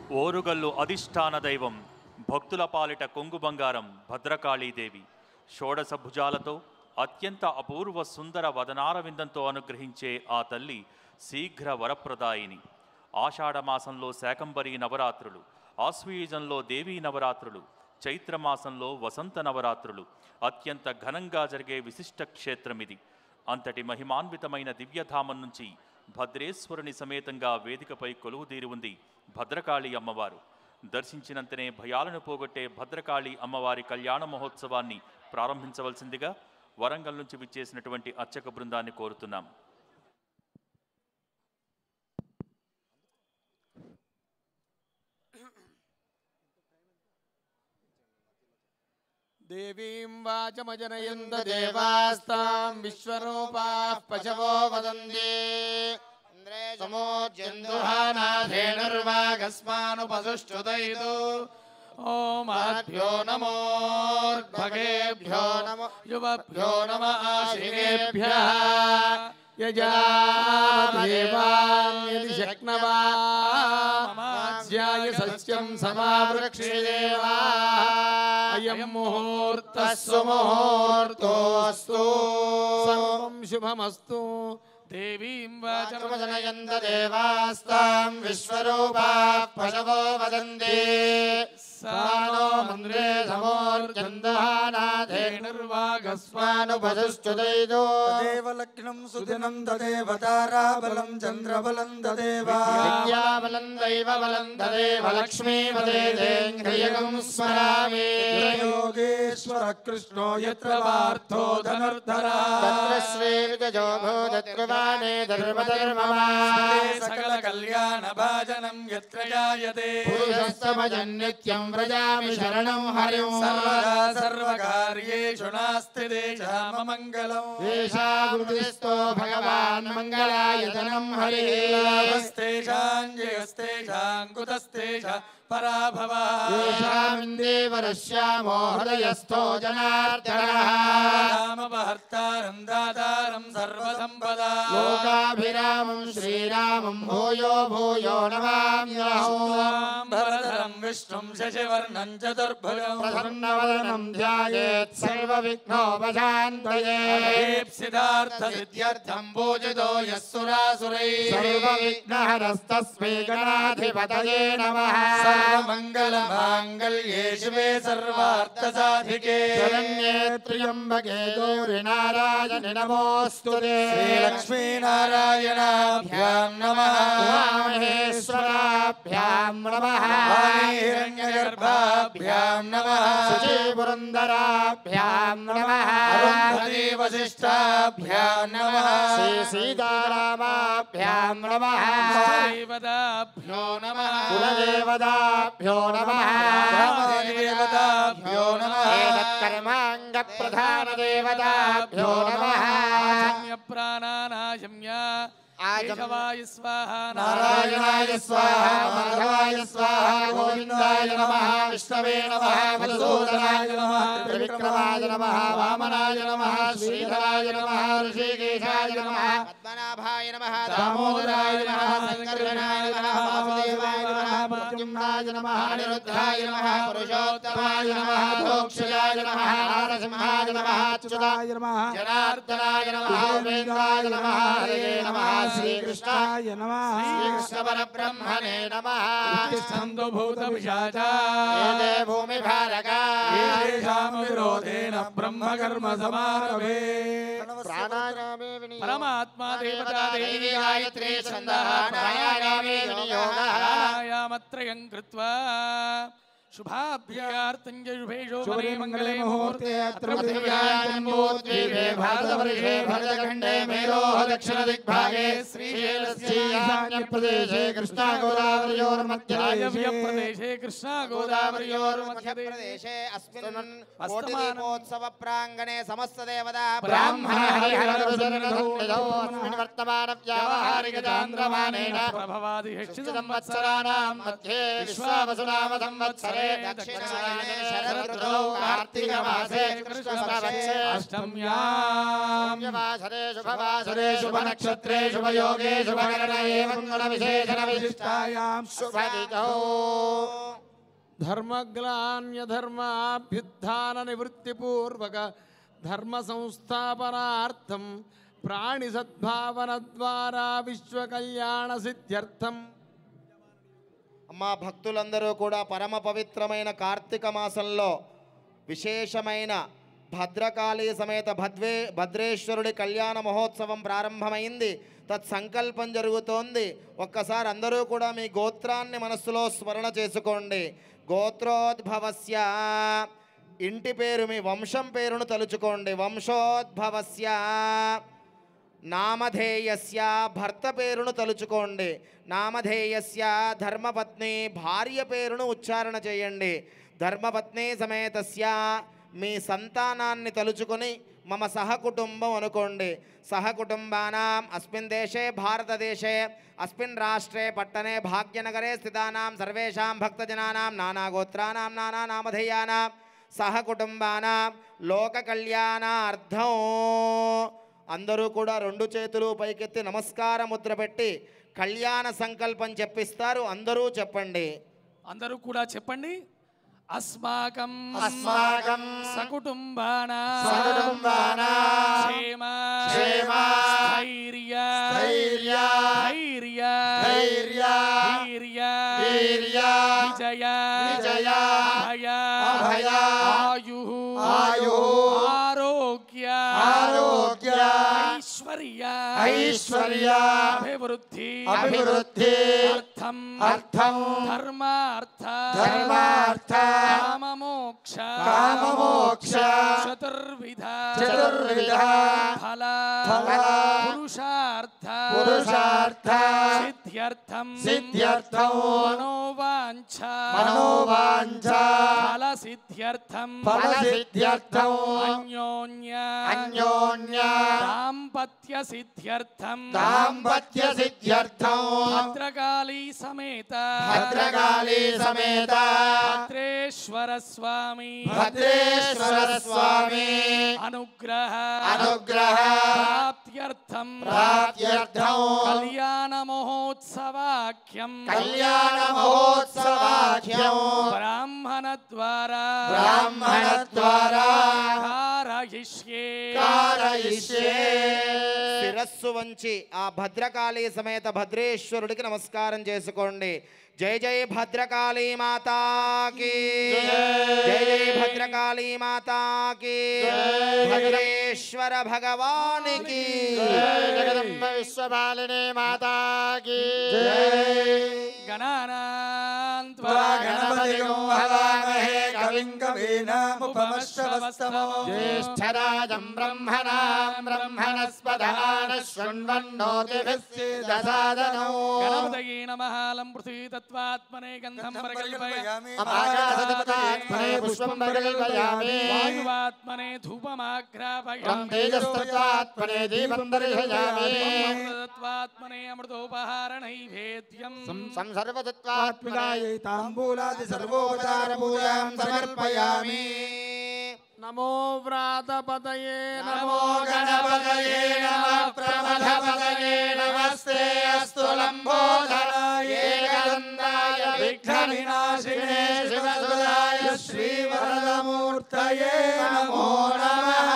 ఓరుగల్లు అధిష్టాన దైవం భక్తుల పాలిట కొంగు బంగారం భద్రకాళీదేవి షోడశ భుజాలతో అత్యంత అపూర్వ సుందర వదనారవిందంతో అనుగ్రహించే ఆ తల్లి శీఘ్ర వరప్రదాయిని. ఆషాఢమాసంలో శాకంబరీ నవరాత్రులు, ఆశ్వయుజంలో దేవీ నవరాత్రులు, చైత్రమాసంలో వసంత నవరాత్రులు అత్యంత ఘనంగా జరిగే విశిష్ట క్షేత్రమిది. అంతటి మహిమాన్వితమైన దివ్యధామం నుంచి భద్రేశ్వరుని సమేతంగా వేదికపై కొలువుదీరి ఉంది భద్రకాళి అమ్మవారు. దర్శించినంతనే భయాలను పోగొట్టే భద్రకాళి అమ్మవారి కళ్యాణ మహోత్సవాన్ని ప్రారంభించవలసిందిగా వరంగల్ నుంచి విచ్చేసినటువంటి అర్చక బృందాన్ని కోరుతున్నాం. దేవీం వాచమజనయంత దేవాస్తాం విశ్వరూపాః పశవో వదంతి సమోజందుహానాధేనుర్వాగస్మానుపసుష్ఠుదైతు. ఓం ఆభ్యో నమోర్భగేభ్యో నమో యువభ్యో నమః ఆశిరేభ్యః యజాదేవాన్యది శక్నవా మమాజ్యాయ సత్యం సమావృక్షేదేవా. అయం ముహూర్తః సుముహూర్తోస్తు సర్వం శుభమస్తు. దేవీం వాచమజనయంత దేవాస్తాం విశ్వరూపాః పశవో వదంతి సానో మంద్రే సమోర్జందుహానాధేనుర్వాగస్మానుపసుష్ఠుదైతు. తదేవ లగ్నం సుదినం తదేవ తారాబలం చంద్రబలం తదేవ విద్యాబలం దైవబలం తదేవ లక్ష్మీపదేంద్రియగం స్మరామి. యోగేశ్వర కృష్ణో యత్ర పార్థో ధనుర్ధరా తత్ర శ్రీర్గజో భూతత్రివాణే ధర్మధర్మమా సకల కళ్యాణ భాజనం యత్ర జాయతే పురుషస్తమజం నిత్యం వ్రజామి శరణం హరిం. సర్వదా సర్వకార్యేషు నాస్తి దేశామమంగళం ఏషాగురుదిస్తో భగవాన్ మంగళాయతనం హరిః. లాభస్తేషాం జయస్తేషాం కుతస్తేషాం పరాభవః. ఏషామిందేవరశ్యామో హృదయస్థో జనార్దనః. రామపహర్తారం దాతారం సర్వసంపదా లోకాభిరామం శ్రీరామం భూయో భూయో నమామ్యహం. భరతరం విష్ణుం శశివర్ణం చతుర్భుజం ప్రసన్నవదనం ధ్యాయేత్ సర్వవిఘ్నోపశాంతయే. సిద్ధార్థ సిద్ధ్యర్థం పూజితో యస్సురాసురైః సర్వవిఘ్నహరస్తస్మై గణాధిపతయే నమః. సర్వమంగళమాంగళ్యే శివే సర్వార్థసాధికే శరణ్యే త్ర్యంబకే గౌరి నారాయణి నమోస్తుతే. శ్రీలక్ష్మీనారాయణాభ్యాం నమః. ఉమామహేశ్వరాభ్యాం నమః. హిరణ్యగర్భాభ్యాం నమః. శుచీపురందరాభ్యాం నమః. అరుంధతీ వశిష్టాభ్యాం నమః. శ్రీ సీతారామాభ్యాం నమః. దేవతాభ్యో నమః. కులదేవతాభ్యో నమః. గ్రామదేవతాభ్యో నమః. ఏతత్కర్మాంగ ప్రధాన దేవతాభ్యో నమః. ప్రాణానాశమ్య కేశవాయ స్వాహా నారాయణాయ స్వాహా మాధవాయ స్వాహా గోవిందాయ నమః విష్ణవే నమః మధుసూదనాయ నమః త్రివిక్రమాయ నమః వామనాయ నమః శ్రీధరాయ నమః ఋషికేశాయ నమః పద్మనాభాయ నమః దామోదరాయ నమః సంకర్షణాయ నమః వాసుదేవాయ నమః ప్రద్యుమ్నాయ నమః అనిరుద్ధాయ నమః పురుషోత్తమాయ నమః దోక్షయాయ నమః నారసింహాయ నమః అచ్యుతాయ నమః జనార్దనాయ నమః ఉపేంద్రాయ నమః హరే నమః శ్రీకృష్ణాయ నమః శ్రీకృష్ణ పరబ్రహ్మణే నమః. ఛందో భూత పిశాచా ఏతే భూమి భారకా ఏషాం విరోధేన బ్రహ్మకర్మ సమారభే. ప్రాణాయామే పరమాత్మా దేవతా దేవి గాయత్రీ ఛందః ప్రాణాయామే వినియోగః. ప్రాణాయామత్రయం కృత్వా శుభాభ్యార్థం శుభేషు మంగళే ముహూర్తే అత్ర పృథివ్యాజన్మోద్వీపే భారతవర్షే భరతఖండే మేరోః దక్షిణ దిగ్భాగే శ్రీశైలస్యైశాన్యప్రదేశే కృష్ణా గోదావర్యోర్మధ్యదేశే ప్రదేశే కృష్ణా గోదావర్యోర్మధ్యప్రదేశే అస్మిన్ కోటిదీపోత్సవ ప్రాంగణే సమస్త దేవతా బ్రాహ్మణ హరిహరదర్శనదో వర్తమాన వ్యావహారిక చాంద్రమానేన ప్రభవాది సంవత్సరాణాం మధ్యే విశ్వావసునామ సంవత్సరే दक्षिणायने शरदृतौ कार्तिकमासे कृष्णपक्षे अष्टम्यां वासरे शुभवासरे शुभनक्षत्रे शुभयोगे शुभकरणे मङ्गलविशेषणविशिष्टायां शुभतिथौ धर्मग्लान्यधर्माभ्युत्थाननिवृत्तिपूर्वक धर्मसंस्थापनार्थं प्राणिसद्भावनद्वारा विश्वकल्याणसिद्ध्यर्थं అమ్మా భక్తులందరూ కూడా పరమ పవిత్రమైన కార్తీక మాసంలో విశేషమైన భద్రకాళీ సమేత భద్రేశ్వరుడి కళ్యాణ మహోత్సవం ప్రారంభమైంది. తత్సంకల్పం జరుగుతోంది. ఒక్కసారి అందరూ కూడా మీ గోత్రాన్ని మనస్సులో స్మరణ చేసుకోండి. గోత్రోద్భవస్య ఇంటి పేరు, మీ వంశం పేరును తలుచుకోండి. వంశోద్భవస్య నామధేయస్య భర్త పేరును తలుచుకోండి. నామధేయస్య ధర్మపత్ని భార్య పేరును ఉచ్చారణ చేయండి. ధర్మపత్ని సమేతస్య మీ సంతానాన్ని తలుచుకొని మమ సహకుటుంబం అనుకోండి. సహకుటుంబానాం అస్మిన్ దేశే భారతదేశే అస్మిన్ రాష్ట్రే పట్టణే భాగ్యనగరే స్థితానాం సర్వేషాం భక్తజనానాం నానాగోత్రానాం నానానామధేయానాం సహకుటుంబానాం లోక కళ్యాణార్థం. అందరూ కూడా రెండు చేతులు పైకెత్తి నమస్కార ముద్ర పెట్టి కళ్యాణ సంకల్పం చెప్పిస్తారు. అందరూ చెప్పండి. అందరూ కూడా చెప్పండి. अस्माकं सकुटुम्बानां क्षेम स्थैर्य विजय अभय आयुः आरोग्य ऐश्वर्य अभिवृद्धि अर्थं धर्मार्थ काममोक्ष चतुर्विध फल पुरुषार्थ सिद्ध्यर्थं मनोवाञ्छा फल सिद्ध्यर्थं अन्योन्य दाम्पत्य सिद्ध्यर्थं भद्रकाली समेत भद्रेश्वर स्वामी अनुग्रह प्राप्त्यर्थं कल्याण महोत्सवाख्यं ब्राह्मण द्वारा कारयिष्ये. శిరస్సు వంచి ఆ భద్రకాళీ సమేత భద్రేశ్వరుడికి నమస్కారం చేసుకోండి. జై జై భద్రకాళీ మాతాకి, జై జై భద్రకాళీ మాతాకి, భద్రేశ్వర భగవానికి, జగదంబ విశ్వపాలిని మాతాకి. గణానాన్త్వా గణపతిం హవామహే కవిం కవీనాముపమశ్రవస్తమో జ్యేష్ఠరాజం బ్రహ్మణస్పదాన శృణ్వన్నోతిభిస్సిదసాదనో. గణపతయే నమః. లం పృథివీ తత్వాత్మనే గంధం ప్రకల్పయామి. ఆకాశతత్వాత్మనే పుష్పం ప్రకల్పయామి. వాయువాత్మనే ధూపమాఘ్రాపయామి. తేజస్తత్వాత్మనే దీపం దర్శయామి. తత్వాత్మనే అమృతోపహారనైవేద్యం. సంసర్వతత్వాత్మనాయ తాంబూలాది సర్వోపచార పూజాం సమర్పయామి. నమో వ్రాతపతయే నమో గణపతయే నమః ప్రమథపతయే నమస్తే అస్తు లంబోదరాయ ఏకదంతాయ విఘ్నవినాశినే శివసుదాయ శ్రీవరదమూర్తయే నమో నమః.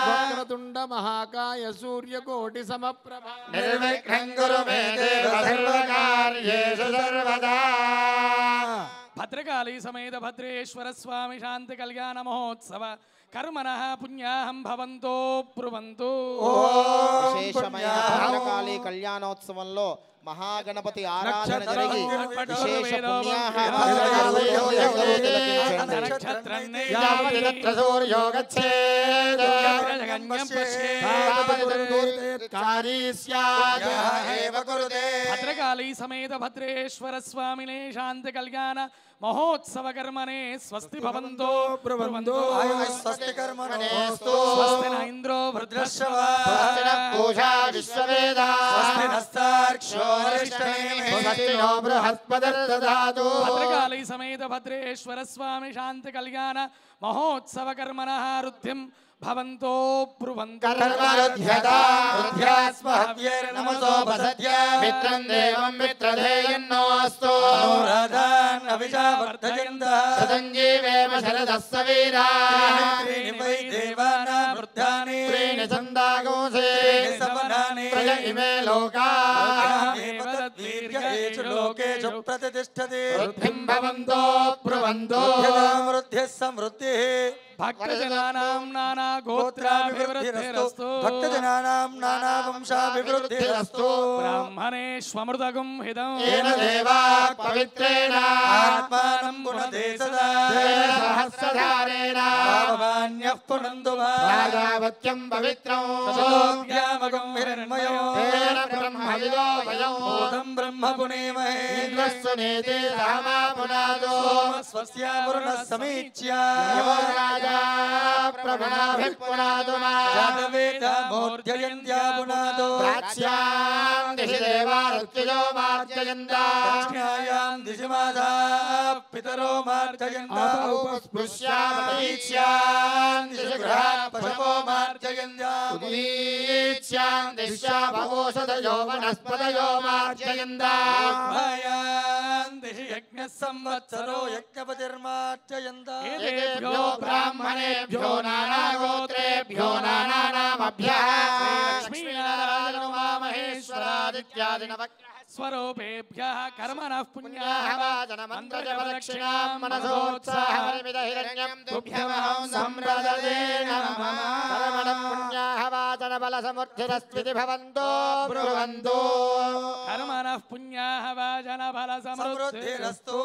వక్రతుండ మహాకాయ సూర్యకోటి సమప్రభ నిర్విఘ్నం కురు మే దేవ సర్వకార్యేషు సర్వదా. భద్రకాళీ సమేత భద్రేశ్వర స్వామి శాంతి కళ్యాణ మహోత్సవ కర్మణః పుణ్యాహం భవంతో బ్రువంతు. విశేషమైన భద్రకాళీ కళ్యాణోత్సవంలో మహాగణపతి ఆరాధన జరిగి విశేష పుణ్యాహ భద్రకాళీ సమేత భద్రేశ్వర స్వామినే శాంతి కళ్యాణ మహోత్సవ కర్మనే స్వస్తి భవంతో బ్రువంతు. स्वस्ति कर्मणोऽस्तु स्वस्ति न इंद्रो वृद्धश्रवा स्वस्ति नः पूषा विश्ववेदाः स्वस्ति नस्तार्क्ष्यो अरिष्टनेमिः स्वस्ति नो बृहस्पतिर्दधातु भद्रकाली समेत भद्रेश्वर स्वामी शांति कल्याण महोत्सव कर्मणः रुद्धिं भवन्तो ब्रुवन्तु कर्मरुध्यता रुध्यास्महव्यैर्नमसो वसद्य मित्रं देवं मित्रधेयन्नोऽस्तु अनुराधान् अभिषावर्धयन्तः सतञ्जीवेम शरदः सवीराः त्रीणि वै देवानां वृद्धानि त्रीणि छन्दागोंसे त्रीणि सवनानि त्रय इमे लोकाः दीर्घेषु लोकेषु प्रतिष्ठति वृद्धिं भवन्तो ब्रुवन्तु वृद्धिः समृद्धिः भक्तजनानां नाना गोत्राभिवृद्धिरस्तु भक्तजनानां नाना वंशाभिवृद्धिरस्तु ब्राह्मणेष्वमृतगुं हितं येन देवाः पवित्रेण आत्मानं पुनते सदा तेन सहस्रधारेण भावमान्यः पुनन्तु राजावत्यं पवित्रं सदोऽभ्यामगं हिरण्मयो तेन ब्रह्मविदो वयं भूतं ब्रह्म पुनेमहे इन्द्रस्य नेते रामा पुनादो स्वस्य वरुणः समीच्य राजा प्रभणाभिः पुनादो जातवेदा मूर्धयन्त्या पुनादो प्राच्यां दिशि देवा ऋत्विजो मार्जयन्ता दक्षिणायां दिशि माधाः पितरो मार्जयन्तः स्पृश्यामतीच्यां दिशि गृहाः पशवो मार्जयन्त्या उदीच्यां दिश्या भवोषधयो वनस्पतयो मार्जयन्ता भायां दिशि यज्ञः संवत्सरो यज्ञपतिर्मार्जयन्तः एतेभ्यो ब्राह्मणेभ्यो नानागोत्रेभ्यो नानानामभ्यः लक्ष्मीनारायणोमामहेश्वरादित्यादिनवग्रह स्वरूपेभ्यः कर्मणः पुण्याः वाचनमन्त्रजपदक्षिणां मनसोत्साहपरिमितहिरण्यं तुभ्यमहं सम्प्रददे नमः कर्मणः पुण्याः वाचनबलसमुद्धिरस्त्विति भवन्तो ब्रुवन्तु कर्मणः पुण्याः वाचनफलसमृद्धिरस्तु समृद्धिरस्तु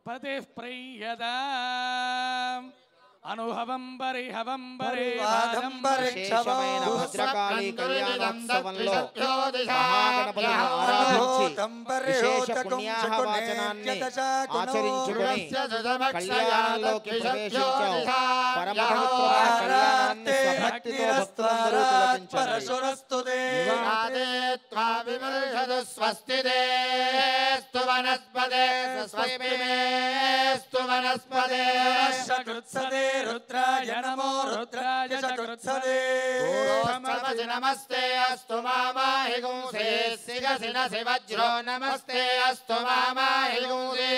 पतिः प्रय्यताम् అనుహవం పరిహవం పరే విశేషమైన భద్రకాళీ కళ్యాణోత్సవంలో మహాగణపతిని ఆరాధించి విశేష పుణ్యాహవాచనాన్ని ఆచరించుకొని కళ్యాణంలోకి ప్రవేశించాం. పరమ పవిత్రమైన కళ్యాణాన్ని స్వభక్తితో భక్తులందరూ తిలకించండి. స్వస్తిదేస్తు వనస్పతే స్వస్తిమేస్తు వనస్పతే కృత్సదే రుద్రాయ నమో రుద్రాయ చకృత్సదే నమస్తే నమస్తే అస్తు మామాహి గుంసే శిరసి వజ్రో నమస్తే అస్తు మామాహి గుంసే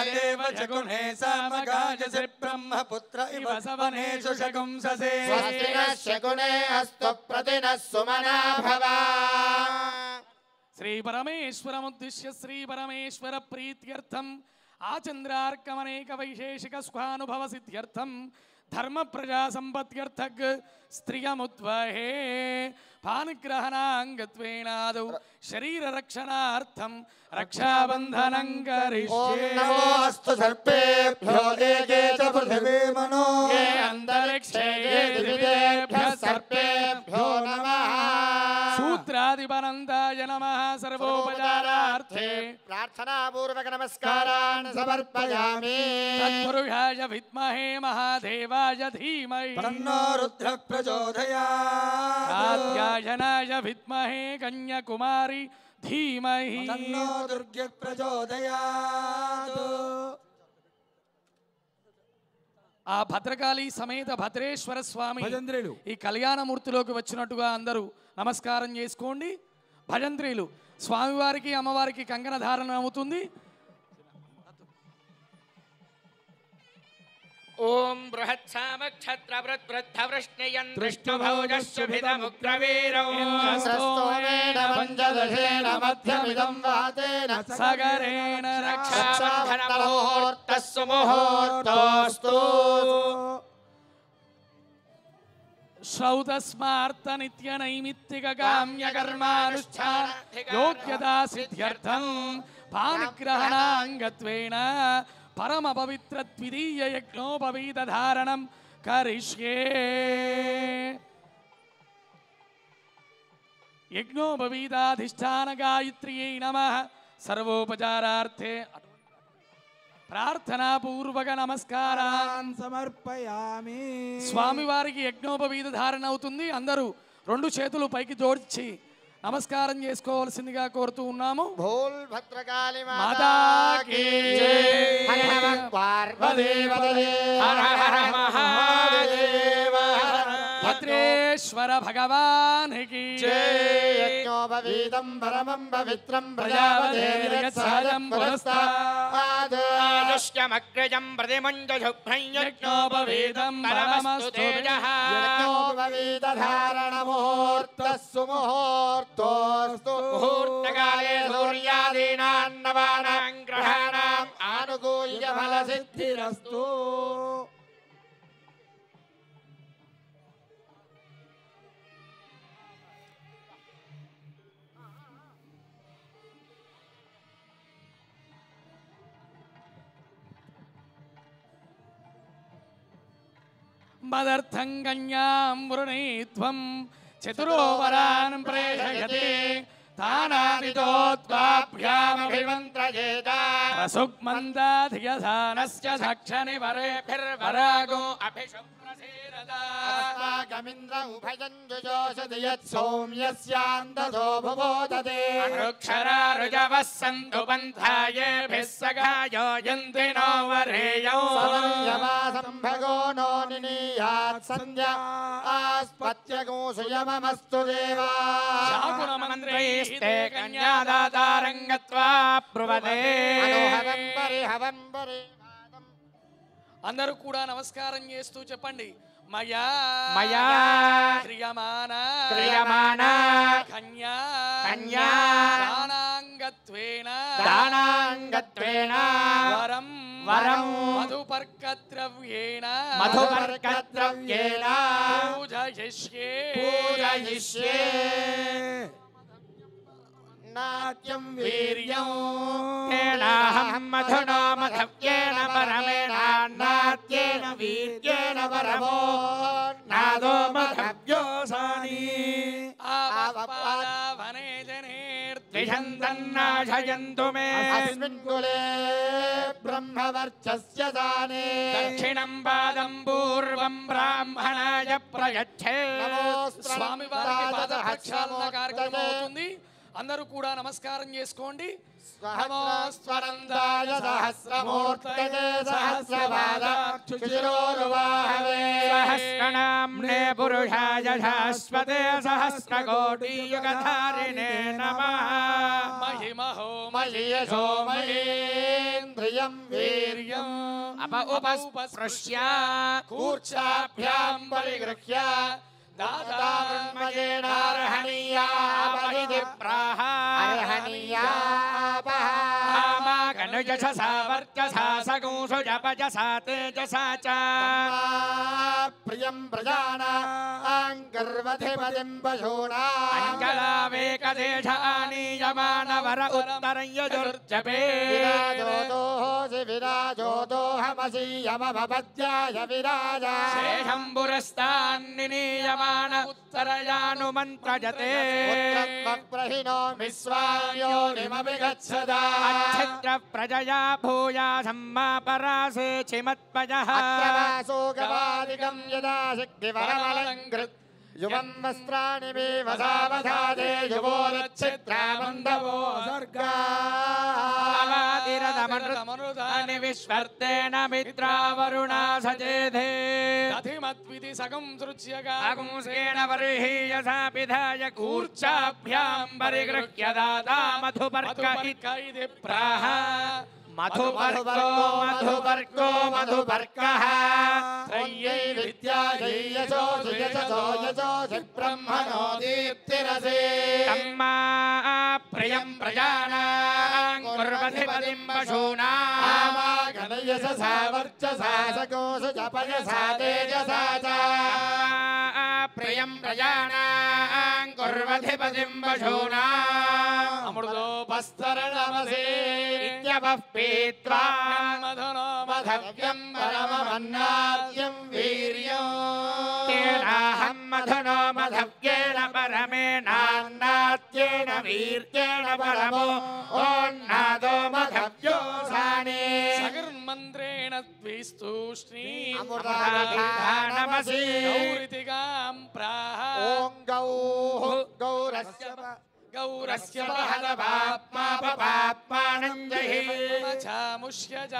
దేవ జగుణే సామగాయసి బ్రహ్మపుత్ర ఇవ సవనేషు శగుంససే స్వస్తి నశకునే అస్తు ప్రతినః సుమనా భవ శ్రీ పరమేశ్వరముద్దిశ్య శ్రీ పరమేశ్వర ప్రీత్యర్థం ఆచంద్రార్కమనేక వైశేషిక స్వానుభవ సిద్ధ్యర్థం ధర్మ ప్రజా సంపత్యర్థక్ స్త్రియముద్వహే పానిగ్రహణాంగత్వేనాదౌ శరీర రక్షణార్థం రక్షాబంధనం కరిష్యే. నమోస్తు సర్పేభ్యో దేకే చ పృథివీ మనో ఏ అంతరిక్షే ఏ దివ్యేభ్యః సర్పేభ్యో నమః సూత్రాదిపనందాయ నమః సర్వోపచారార్థే ప్రార్థనాపూర్వక నమస్కారాన్ సమర్పయామి తత్పురుషాయ విద్మహే మహాదేవాయ ధీమహి తన్నో రుద్ర ప్రచోదయాత్ కాత్యాయనాయ విద్మహే కన్యాకుమారి ధీమహి తన్నో దుర్గ ప్రచోదయాత్. ఆ భద్రకాళి సమేత భద్రేశ్వర స్వామి భజంత్రీలు ఈ కళ్యాణమూర్తిలోకి వచ్చినట్టుగా అందరూ నమస్కారం చేసుకోండి. భజంత్రీలు స్వామివారికి అమ్మవారికి కంకణ ధారణ అవుతుంది. ఓం బృహత్సామక్షత్రవృద్ధవృష్ణయన్ దృష్టుభౌజశుభితముగ్రవీరౌ స్తోమేన పంచదశేన మధ్యమిదం వాతేన సగరేణ రక్షాబంధనముహూర్తస్సు ముహూర్తోస్తు శ్రౌతస్మార్త నిత్య నైమిత్తిక కామ్య కర్మానుష్ఠాన యోగ్యతా సిద్ధ్యర్థం పానిగ్రహణాంగత్వేన పరమ పవిత్ర ద్వితీయ యజ్ఞోపవీత ధారణం కరిష్యే. యజ్ఞోపవీతాధిష్టాన గాయత్ర్యై నమః. సర్వోపచారార్థే ప్రార్థనాపూర్వక నమస్కారాన్ సమర్పయామి. స్వామివారికి యజ్ఞోపవీత ధారణ అవుతుంది. అందరూ 2 చేతులు పైకి జోడించి నమస్కారం చేసుకోవాల్సిందిగా కోరుతూ ఉన్నాము. భోల్ భద్రకాళి మాతాకి హర హర పార్వదేవదే హర హర మహాదేవ భద్రేశ్వర భగవానికి యజ్ఞోపవీతం పరమం పవిత్రం ప్రజాపతేర్యత్సహజం పురస్తాద్ దుష్యమగ్రజం ప్రతిమంజశుభ్రం యజ్ఞోపవీతం పరమస్తు తేజః యజ్ఞోపవీత ధారణ ముహూర్తస్సు ముహూర్తోస్తు ముహూర్తకాలే సూర్యాదీనాం నవానాం గ్రహాణాం ఆనుకూల్య ఫల సిద్ధిరస్తు. మదర్థం కన్యాం వృణీత్వం చతురోవరాన్ ప్రేషయతే తానాదితోత్వాభ్యామభిమంత్రయేత రసుగ్మందాధియధానస్య సక్షనివరేభిర్వరాగో అభిషుప్రసేరదా అస్మాకమింద్ర ఉభయం జుజోషతి యత్ సౌమ్యస్యాందతో భువోదతే అక్షరారుజవః సంతు పంథాయేభిః సగాయో యంతి నో వరేయౌ సమయమాసం భగో నో నినీయాత్ సంధ్యా ఆస్పత్యగోసుయమమస్తు దేవా శాకునమంత్రైస్తే కన్యాదాతారం గత్వా బ్రువతే. అనుహవం పరిహవం పరివాదం. అందరూ కూడా నమస్కారం చేస్తూ చెప్పండి. మయా మయా క్రియమానా క్రియమానా కన్యా కన్యా దానాంగత్వేన దానాంగత్వేన వరం వరం మధుపర్కద్రవ్యేణ మధుపర్కద్రవ్యేన పూజయిష్యే పూజయిష్యే. నాట్యం వీర్యం తేనాహం మధునా మధవ్యేన పరమేణ నాట్యేన వీర్యేన పరమో నాదో మధవ్యోసాని ఆవపాదావనే జనేర్ద్విషం ద్విషంతన్నాశయంతు మే అస్మిన్ కులే బ్రహ్మవర్చస్య దానే దక్షిణం పాదం పూర్వం బ్రాహ్మణాయ ప్రయచ్చే. స్వామివారికి పాద ప్రక్షాళన కార్యక్రమం అవుతుంది. అందరూ కూడా నమస్కారం చేసుకోండి. స్వరందాయ సహస్రమూర్తయే సహస్రపాదాక్షుశిరోరువాహవే సహస్రనామ్నే పురుషాయ శాశ్వతే సహస్రకోటియుగధారిణే నమః. మహిమహో మయి యశో మయేంద్రియం వీర్యం ఉపస్పృశ్య కూర్చాభ్యాం పరిగృహ్య దాతామన్మయేనార్హణీయాపహితి ప్రాహ అర్హణీయాపః గణయశసా వర్చసా సగంసు జపజసా తేజసా చ ప్రియం ప్రజానాం గర్వధిపతిం పశూనాం అంజలావేకదేశానీయమానవర ఉత్తరం యజుర్జపే. విరాజోదోహసి విరాజోదోహమసి యమభపద్యాయ విరాజా శేషం పురస్తాన్నినీయమాన ఉత్తరయానుమంత్రజతే. ప్రహిణో విశ్వాయోనిమపి గచ్చదా అచ్ఛిద్ర ప్రజయా భూయాసం మా పరాసే చిమత్పయః. అత్రవాసోగవాదికం యదా శక్తివరమలంకృత్ యువం వస్త్రాణి మే వసావధాదే యువోరచ్చిత్రామందవో సర్గా అవాదిరదమనృతాని విశ్వర్తేన మిత్రావరుణా సచేధే. దధిమద్విధి సగం సృజ్యగా అగుంసేన వర్హీయసా పిధాయ కూర్చాభ్యాం పరిగృహ్య దాతా మధుపర్క ఇది ప్రాహ. మధుపర్కో మధుపర్కో మధుపర్కః. త్రయ్యై విద్యాయై యశోసి యశసో యశోసి బ్రహ్మణో దీప్తిరసే తమ్మా ప్రియం ప్రజానాం కుర్వధిపతిం పశూనాం. గణయశసా వర్చసా సకోసు జపయసా తేజసా చ ప్రియం ప్రజానాం కుర్వధిపతిం పశూనాం. అమృతో మధోపస్తరణమసే ఇత్యవః పీత్వా మధునో మధవ్యం పరమమన్నాద్యం వీర్యం తేనాహం మధునో మధవ్యేన పరమేనాన్నాద్యేన వీర్యేణ పరమో ఓన్నాదో మధవ్యోసానే సగర్మంత్రేణ ద్విస్తూష్ణీ అమృతానమసే గౌరితిగాం ప్రాహ ఓం గౌరస్య గౌరస్య పాపాత్మానం జహి చాముష్యజ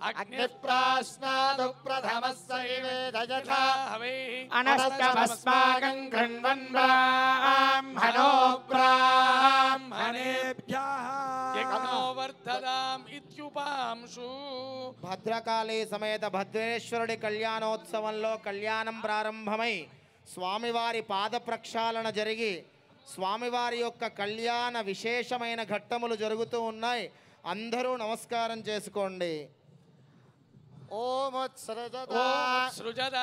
అగ్నిప్రాశ్నాదు ప్రథమస్సైవేదయథా హవై అనస్తమస్మాకం కృణ్వన్ బ్రాహ్మణో బ్రాహ్మణేభ్యః యజ్ఞో వర్ధదాం ఇత్యుపాంశు. భద్రకాళి సమేత భద్రేశ్వరుడి కళ్యాణోత్సవంలో కళ్యాణం ప్రారంభమై స్వామివారి పాద ప్రక్షాళన జరిగి స్వామివారి యొక్క కళ్యాణ విశేషమైన ఘట్టములు జరుగుతూ ఉన్నాయి. అందరూ నమస్కారం చేసుకోండి. ఓముత్సృజత సృజద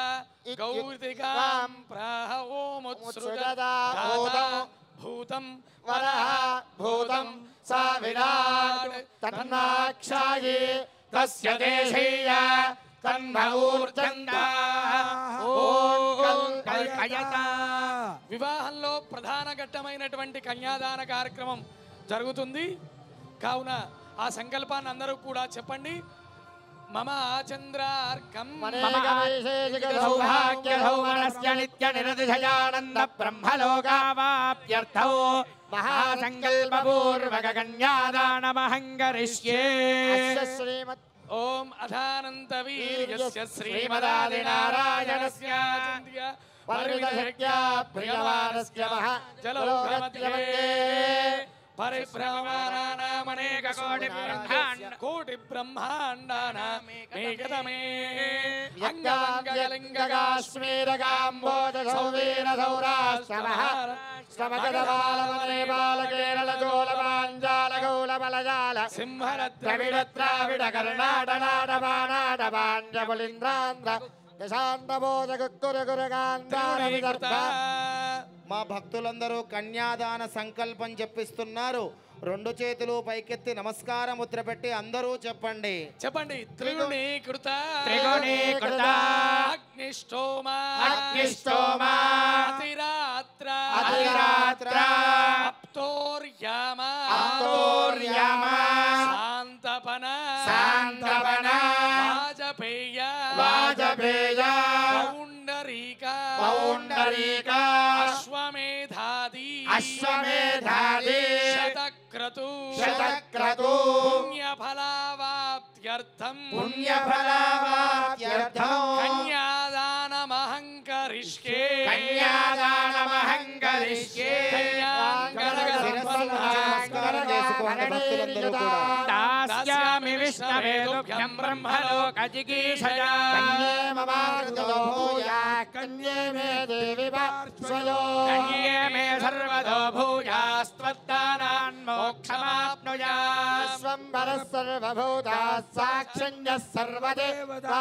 గౌరితిగాం ప్రాహ ఓముత్సృజద భూతం భూతం వరః భూతం సా విరాట్ తన్నాక్షాయే తస్య దేశీయ తన్మూర్జందా ఓం కల్పయత వివాహంలో ప్రధాన ఘట్టమైనటువంటి కన్యాదాన కార్యక్రమం జరుగుతుంది కావున ఆ సంకల్పాన్ని అందరూ కూడా చెప్పండి. మమ ఆచంద్రార్కం సౌభాగ్యధౌమనస్య నిత్య నిరతిశయానంద బ్రహ్మలోకావాప్యర్థౌ మహాసంకల్పపూర్వక కన్యాదానమహం కరిష్యే. ఓం అధానంత వీర్యస్య శ్రీమదాదినారాయణస్య పరివిదశక్త్యా ప్రియమానస్య జలోకమధ్యమధ్యే పరిభ్రమణానామనేక కోటి బ్రహ్మాండానామేకతమే శ్రమకరబాలవనే బాలకేరళజోలపాంజాలగౌలబలజాల సింహరద్రవిడద్రావిడ కర్ణాటనాటబానాటబాంజబలింద్రాంధ్ర దశాంతబోధగురుగాంధార మా భక్తులందరూ కన్యాదాన సంకల్పం చెప్పిస్తున్నారు. రెండు చేతులు పైకెత్తి నమస్కార ముద్ర పెట్టి అందరూ చెప్పండి. చెప్పండి. త్రిగుణీకృత త్రిగుణీకృత అగ్నిష్టోమ అగ్నిష్టోమ అతిరాత్ర అతిరాత్ర అప్తోర్యామ అప్తోర్యామ శాంతపన శాంతపన వాజపేయ వాజపేయ పౌండరీక పౌండరీక అశ్వమేధాది అశ్వమేధాది శతక్రతు శతక్రతు పుణ్యఫలావాప్త్యర్థం పుణ్యఫలావాప్త్యర్థం కన్యాదానమహం కరిష్యే కన్యాదానమహం కరిష్యే. నమస్కారం చేసుకోండి భక్తులందరూ కూడా. దాస్యామి విష్ణవే తుభ్యం బ్రహ్మలోక జిగీషయా కన్యే మే దేవి పార్శ్వయో కన్యే మే సర్వదో భూయాస్త్వద్దానాన్ మోక్షమాప్నుయాత్. విశ్వంబరః సర్వభూతా సాక్షిణ్యః సర్వదేవతా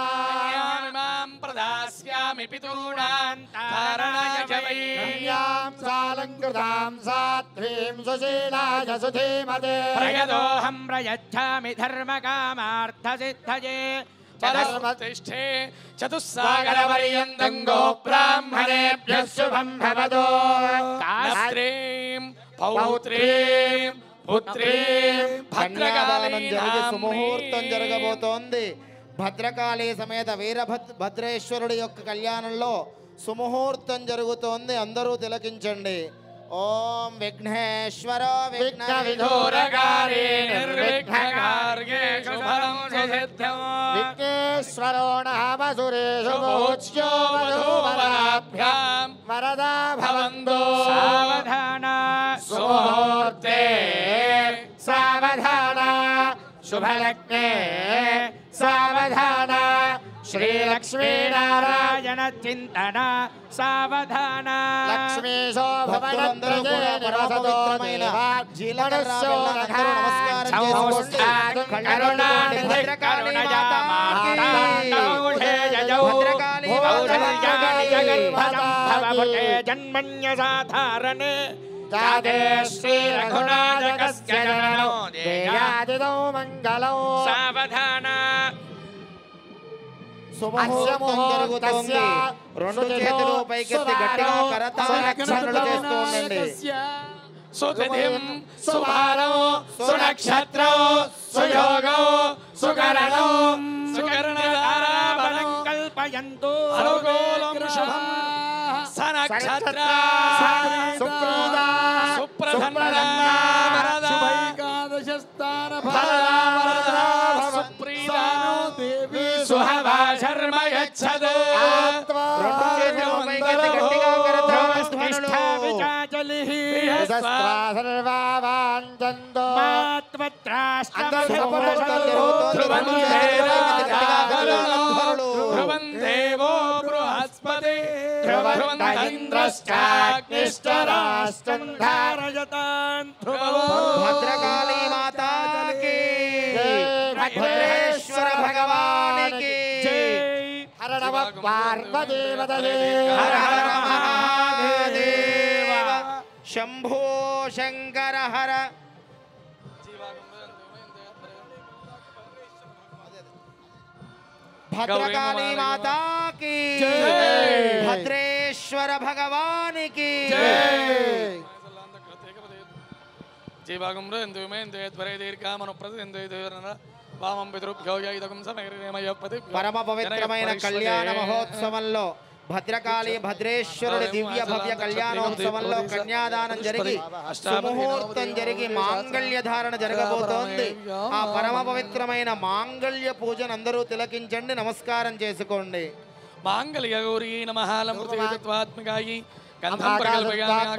మాం ప్రదాస్యామి పితॄణాం తారణాయ వై కన్యాం సాలంకృతాం సాధ్వీం సుశీలాయ సుధీమతే ప్రయదోహం ప్రయచ్ఛామి ధర్మకామార్థసిద్ధయే. పరమతిష్ఠే చతుస్సాగరపర్యంతం గో బ్రాహ్మణేభ్యః శుభం భవదో స్త్రీం పౌత్రీం పుత్రీం కన్యాదానం జరిగి సుముహూర్తం భద్రకాళీ జరగబోతోంది. భద్రకాళి సమేత వీరభద్రేశ్వరుడి యొక్క కళ్యాణంలో సుముహూర్తం జరుగుతోంది. అందరూ తిలకించండి. ఓం విఘ్నేశ్వర విఘ్న విధూరకారీ నిర్విఘ్నకార్యేషు ఫలం సుసిద్ధం విఘ్నేశ్వరో నామ సురేషు భూజ్యో వధూవరాభ్యాం వరదా భవంతు సావధాన సుముహూర్తే సావధాన శుభలగ్నే సావధాన శ్రీలక్ష్మీనారాయణ చింతన సావధాన లక్ష్మీశో భక్తులందరూ కూడా పరమపవిత్రమైన జీలకర్ర బెల్లాలందరూ నమస్కారం చేసుకోండి. కళ్ళనుకోండి. భద్రకాళి మాతాకి. భద్రకాళి మాతాకి. జన్మన్య సాధారణే जाते श्री रघुनाथकस्य जननो देयादिदौ मंगलौ सावधान శుభముహూర్తం జరుగుతోంది. రెండు చేతులు పైకెత్తి గట్టిగా కరతాళధ్వనులు చేస్తూ ఉండండి. సుతిథిం సువారౌ సునక్షత్రౌ సుయోగౌ సుకరణౌ సుకరణధారావనం కల్పయంతు అనుకూలం శుభం సనక్షత్ర సుప్రీత సుప్రధన్న వరద శుభైకాదశస్థాన ఫలద సుప్రీత దేవి సుహవా శర్మ యచ్చద రెండు చేతులు పైకెత్తి గట్టిగా కరతాళధ్వనులు. సర్వావాంతంతో అందరూ శుభముహూర్తం జరుగుతోంది. రెండు చేతులు పైకెత్తి గట్టిగా కరతాళధ్వనులు. ధ్రువం దేవో బృహస్పతి ధ్రువం ఇంద్రశ్చాగ్నిశ్చరాష్ట్రం ధారయతాన్ భద్రకాళీ మాతాకి భద్రేశ్వర భగవానికి హర నమ పార్వదేవతయే హర హర మహాదేవ శంభో శంకర హర భద్రకాళీ మాతాకి భద్రేశ్వర భగవానికి జీవాగం ధ్వరే దీర్ఘామను ప్రతింద్ర వామం పితృభ్యో యైదకం సమయమయ పతి పరమ పవిత్రమైన కళ్యాణ మహోత్సవంలో భద్రకాళి భద్రేశ్వరుడి దివ్య భవ్య కళ్యాణోత్సవంలో కన్యాదానం జరిగి సుముహూర్తం జరిగి మాంగళ్య ధారణ జరగబోతోంది. ఆ పరమ పవిత్రమైన మాంగళ్య పూజను అందరూ తిలకించండి, నమస్కారం చేసుకోండి. మాంగళ్య గౌరీ నమః లంకృతేత్వాత్మకాయి గంధం ప్రకల్పయామి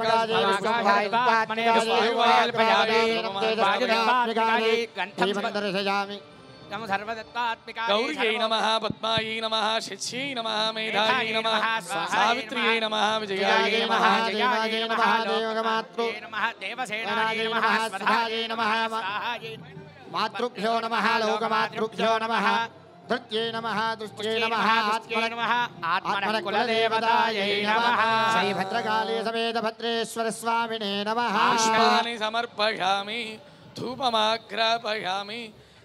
దర్శయామి గౌర్యై నమః పద్మాయై నమః శచ్యై నమః మేధాయై నమః సావిత్ర్యై నమః విజయాయై నమః దేవాయై నమః దేవగమాతృ దేవసేనాయై నమః స్వధాయై నమః మాతృభ్యో నమః లోకమాతృభ్యో నమః ధృత్యై నమః దుష్ట్యై నమః ఆత్మనకులదేవతాయై నమః శ్రీ భద్రకాళీ సమేత భద్రేశ్వర స్వామినే నమః. పుష్పాని సమర్పయామి ధూపమాగ్రాపయామి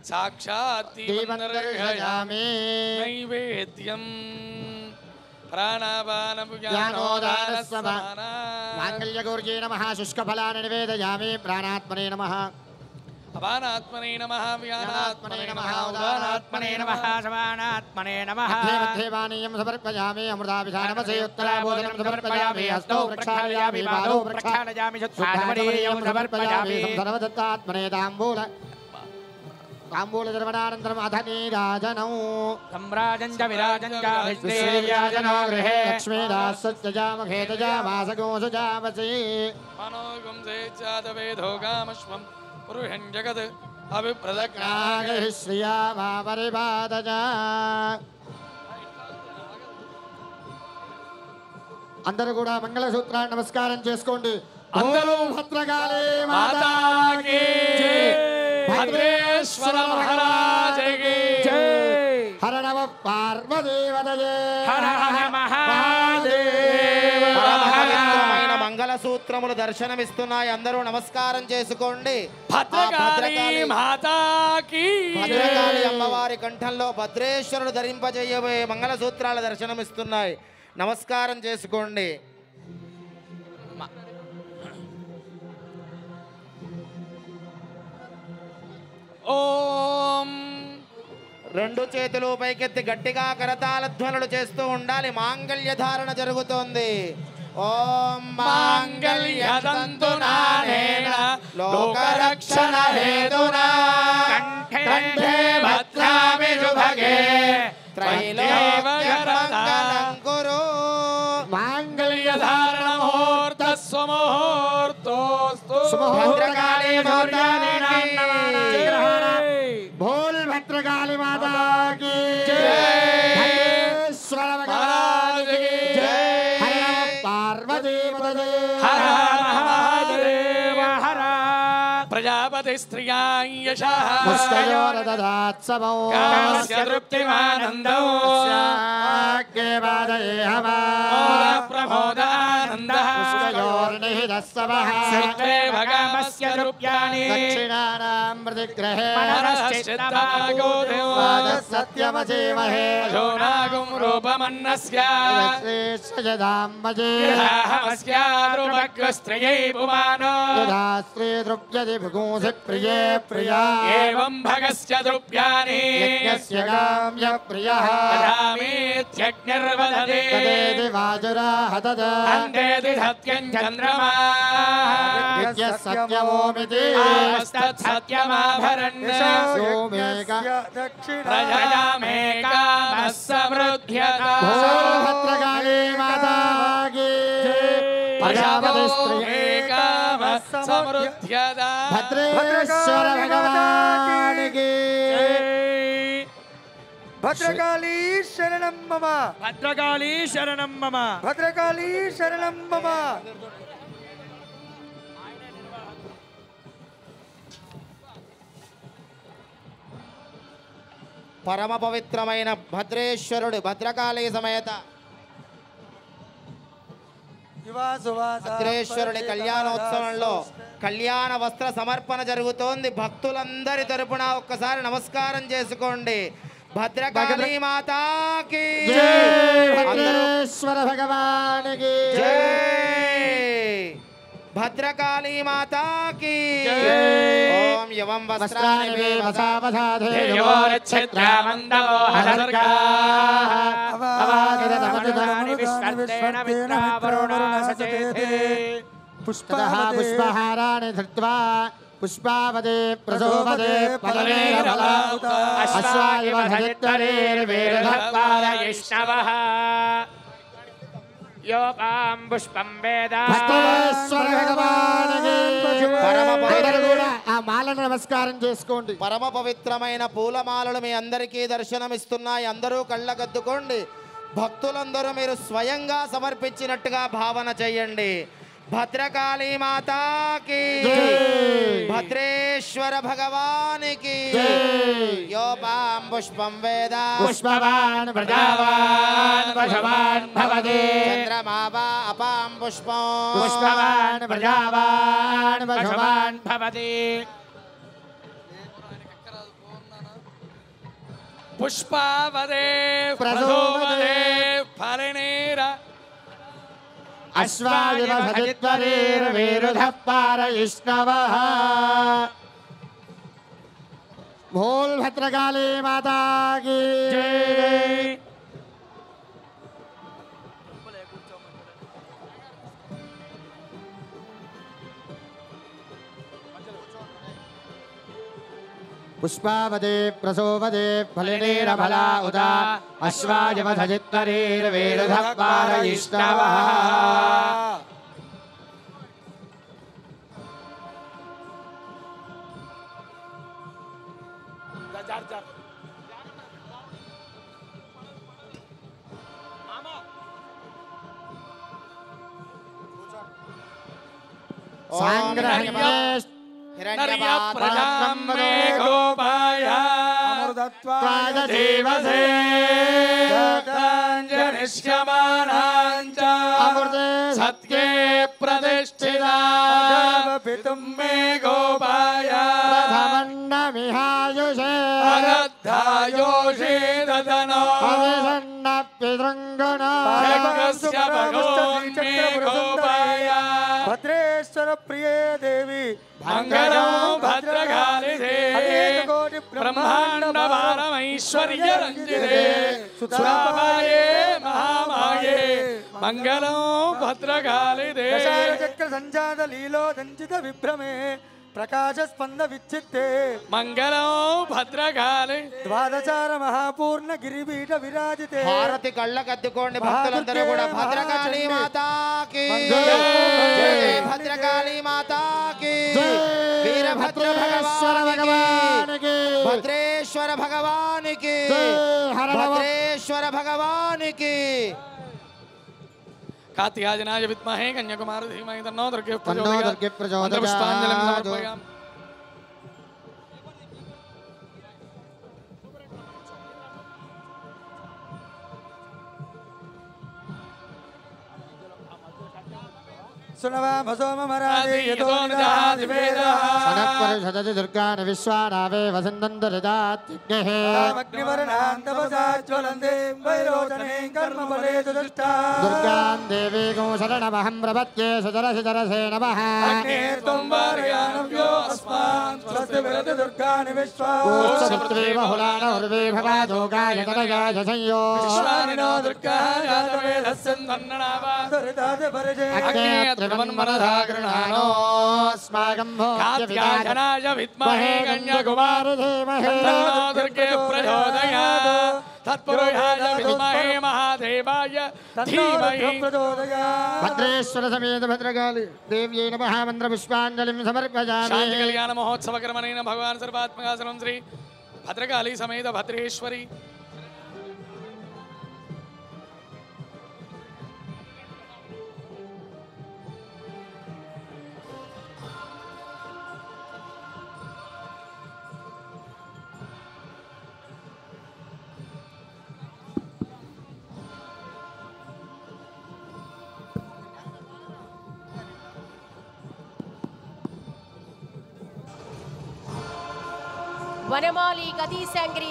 సాక్షాత్ దీపందర్శయామి నైవేద్యం ప్రాణాపానముజ్ఞానోదానస్సమాన మాంగళ్యగౌర్యై నమః శుష్కఫలాని నివేదయామి ప్రాణాత్మనే నమః అపానాత్మనే నమః వ్యానాత్మనే నమః ఉదానాత్మనే నమః సమానాత్మనే నమః మధ్యే పానీయం సమర్పయామి అమృతాభిధానమసే ఉత్తరాభోజనం సమర్పయామి హస్తౌ ప్రక్షాళయామి పాదౌ ప్రక్షాళయామి ప్రక్షాళయామి సమర్పయామి సంసర్వదత్తాత్మనే తాంబూలధర్మణానంతరం అధ నీరాజనం సమ్రాజం చ విరాజం చ విశ్వేర్యాజనో గృహే లక్ష్మీదాసత్యజామఖేతజామాసగోసుజామసి మనోగం సేచాదవేదోగామశ్వం పురుషం జగత్ అభిప్రదజ్ఞా నాగరి శ్రియా మాపరిపాదజా. అందరూ కూడా మంగళసూత్రాన్ని నమస్కారం చేసుకోండి. అందరూ భద్రకాళీ మాతాకి భద్రేశ్వర మహారాజకి హర నమ పార్వదేవతయే హర హర మహాదేవ పరమపవిత్రమైన మంగళసూత్రములు దర్శనమిస్తున్నాయి. అందరూ నమస్కారం చేసుకోండి. భద్రకాళీ మాతాకి భద్రకాళి అమ్మవారి కంఠంలో భద్రేశ్వరుడు ధరింపజేయబోయే మంగళసూత్రాల దర్శనమిస్తున్నాయి. నమస్కారం చేసుకోండి. ఓం రెండు చేతులు పైకెత్తి గట్టిగా కరతాళ ధ్వనులు చేస్తూ ఉండాలి. మాంగళ్య ధారణ జరుగుతోంది. ఓం మాంగళ్యదంతునానేన లోకరక్షణ హేతునా కంఠే భద్రామి శుభగే త్రైలోక్యమంగళం కురు. మాంగళ్యధారణ ముహూర్త స్వముహూర్తోస్తు భద్రకాళీ మాతాకి భోల్ భద్రకాళీ మాతాకి భద్రేశ్వర భగవానికి హర నమ పార్వదేవతయే హర హర మహాదేవ హర ప్రజాపతి స్త్రియాం యశః పుష్కయోరదదాత్సవో కామస్య తృప్తిమానందో ఆగ్నేవాదయే హవా ప్రమోదానందః పుష్కయోర్నిహితస్సవః సత్వే భగమస్య తృప్యాని దక్షిణానాం ప్రతిగ్రహే మనశ్చిత్తమాగోదో సత్యమజీమహే అజోనాగం రూపమన్నస్య శ్రీదాంబజే యథాహమస్యాద్రుమగ్రస్త్రియై పుమానో యథా స్త్రీ ద్రుప్యతి భుగూసి ప్రియే ప్రియా ఏవం భగస్య ద్రుప్యాని యజ్ఞస్య కామ్య ప్రియః దదామీత్యగ్నిర్వదతి తదేది వాజురాహ తద అందేతి సత్యం చంద్రమా యజ్ఞ సత్యమోమితి ఆస్తత్సత్యమాభరణ్య సోమేక ప్రజయామేకామः సమృద్ధ్యత భద్రకాళీ మాతాకి ప్రజాపతి స్త్రీ ఏకామः సమృద్ధ్యత భద్రేశ్వర భగవానికి భద్రకాళీ శరణం మమ భద్రకాళీ శరణం మమ భద్రకాళీ శరణం మమ పరమ పవిత్రమైన భద్రేశ్వరుడు భద్రకాళీ సమేత భద్రేశ్వరుడి కళ్యాణోత్సవంలో కళ్యాణ వస్త్ర సమర్పణ జరుగుతోంది. భక్తులందరి తరపున ఒక్కసారి నమస్కారం చేసుకోండి. భద్రకాళీ మాతాకి భద్రేశ్వర భగవానికి భద్రకాళీ మాతాకి ఓం యవం వస్త్రాని వసావధాధే యోరచ్ఛత్రామందవో హసర్గాః అవాదితమనుదాని విశ్వంతేన మిత్రావరుణాసచేతే పుష్పదః పుష్పహారాణి ధృత్వా పుష్పావదే ప్రసోపదే ఫలనేరఫలా అశ్వాయివ భజత్వరేర్వేదపారయిష్ణవః యోపాం పుష్పం వేద భద్రేశ్వర భగవానికి అందరూ కూడా ఆ మాలను నమస్కారం చేసుకోండి. పరమ పవిత్రమైన పూలమాలలు మీ అందరికీ దర్శనమిస్తున్నాయి. అందరూ కళ్ళకద్దుకోండి. భక్తులందరూ మీరు స్వయంగా సమర్పించినట్టుగా భావన చేయండి. భద్రకాళీ మాతాకి భద్రేశ్వర భగవానికి యోపాం పుష్పం వేద పుష్పవాన్ ప్రజావాన్ వశవాన్ భవతి చంద్రమావా అపాం పుష్పం పుష్పవాన్ ప్రజావాన్ వశవాన్ భవతి పుష్పావదే ప్రసోపదే ఫలనేర అశ్వాయివ భజిత్వరేర్వేరుధః పారయిష్ణవః భోల్ భద్రకాళీ మాతాకి పుష్పావదే ప్రసోపదే ఫలినేరఫలా ఉదా అశ్వాయివ భజిత్వరేర్వేరుధః పారయిష్ణవః సాంగ్రహ్యేష్ ప్రజాం మే గోపాయ అమృతత్వాయ దేవసే జనిష్యమానాంచ అమృతే సత్యే ప్రతిష్ఠితా పితుం మే గోపాయ ప్రథమన్నమిహాయుషే అరద్ధాయోషే దదనో అవిసన్న పితృంగుణ భగవస్య భగవన్ మే గోపాయ భద్రేశ్వర ప్రియే దేవి మంగళం భద్రకాళి అనేక కోటి బ్రహ్మాండ భారమైశ్వర్య రంజితే సుధాపాయే మహామాయే మంగళం భద్రకాళి చక్ర సంజాత లీలో దంచిత విభ్రమే ప్రకాశ స్పంద విచ్చిత్తే మంగళం భద్రకాళి ద్వాదచార మహాపూర్ణ గిరిపీఠ విరాజితే హారతి కళ్ళకద్దుకోండి. భక్తులందరూ కూడా భద్రకాళీ మాతాకి భద్రకాళీ మాతాకి వీరభద్ర భగవానికి భద్రేశ్వర భగవానికి భద్రేశ్వర భగవానికి కార్తికాజనాయ విద్మహే కన్యాకుమారి ధీమహి తన్నో దుర్గే తన్నో దుర్గే ప్రచోదయాత్. పుష్పాంజలిం సమర్పయామి. सनत्परिषदति दुर्गानि विश्वानावे वसन्तन्तु हृदात्युग्नेः दुर्गां देवीं शरणमहं प्रपद्ये सुतरसितरसे नमः गोत्सवित्री बहुलान उर्वे भवादोगाय तनयाय संयो अस्माकं कात्यायनाय विद्महे कन्याकुमारी धीमहि दुर्गे प्रचोदयात् तत्पुरुषाय विद्महे महादेवाय धीमहि भद्रेश्वर समेत भद्रकाली देव्यै नमः मन्त्रपुष्पाञ्जलिं समर्पयामि शांति कल्याण महोत्सव कर्मणेन भगवान सर्वात्मकासनं श्री भद्रकाली समेत भद्रेश्वरी వనమాలి గదీశాంగ్రి